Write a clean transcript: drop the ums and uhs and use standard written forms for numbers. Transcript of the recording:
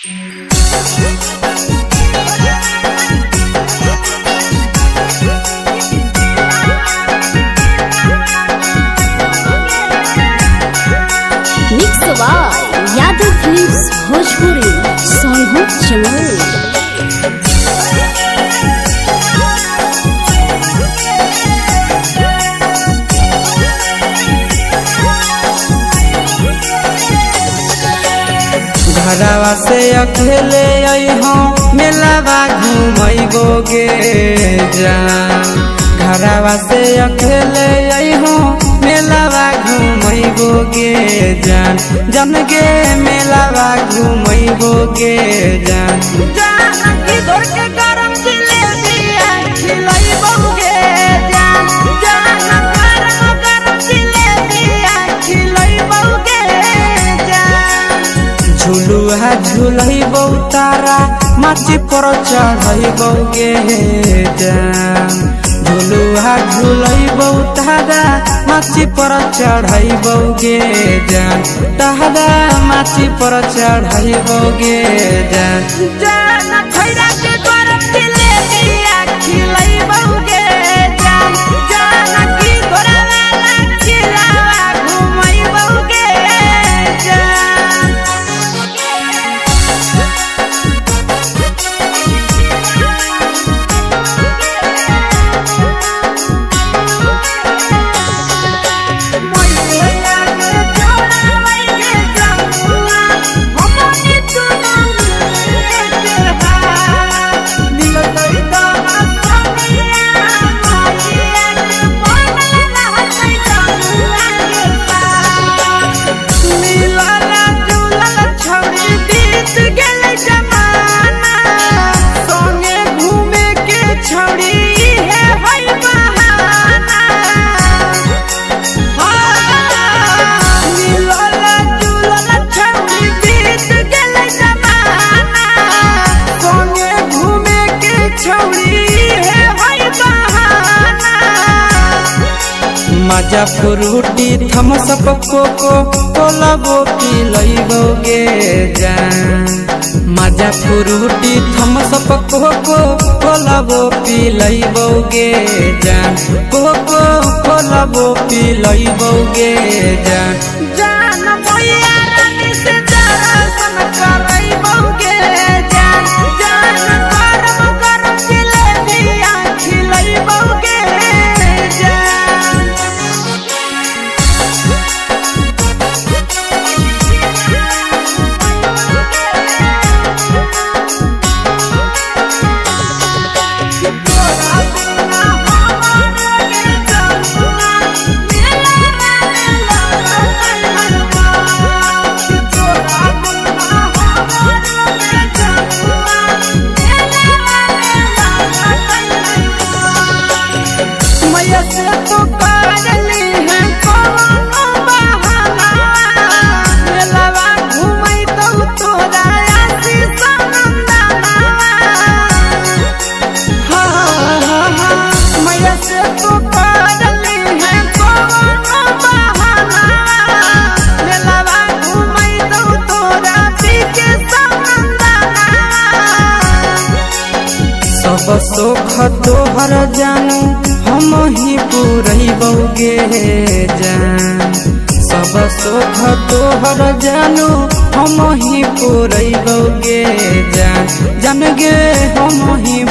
Mix by Yadav films Bhojpuri Sonu Chamoli. घरवा से अकेले अइहो मेलावा घूमैबोगे जान। घरवा से अकेले अइहो मेलावा घूमैबोगे जान। जन गे मेलावा घूमैबोगे जान। जानकी घोर के गरम जिलेबिया खिलैबोगे जान। जान गरम गरम जिलेबिया खिलैबोगे जान। झुलुआ झुलैबौ तारा माची पर चढ़ैबोगे जान। झुलुआ झुलैबौ तारा माची पर चढ़ैबोगे जान। तारा माची पर चढ़ैबोगे जान। जान खैरा के गरम जिलेबिया खिलैबोगे जान। जानकी घोड़ा वाला खिलावा घुमैबोगे जान। मजा फ्रूटी थम्सअप कोको कोला वो पिलैबोगे जान। मजा फ्रूटी थम्सअप कोको कोला वो पिलैबोगे जान। कोको कोला वो पिलैबोगे जान। जान मैया रानी से दर्शन करैबोगे जान। जान गरम गरम जिलेबिया खिलैबोगे जान। सब सुख तोहर जानू हम ही पुरैबोगे जान। सब सुख तोहर जानू हम ही पुरैबोगे जान। जान गे हम ही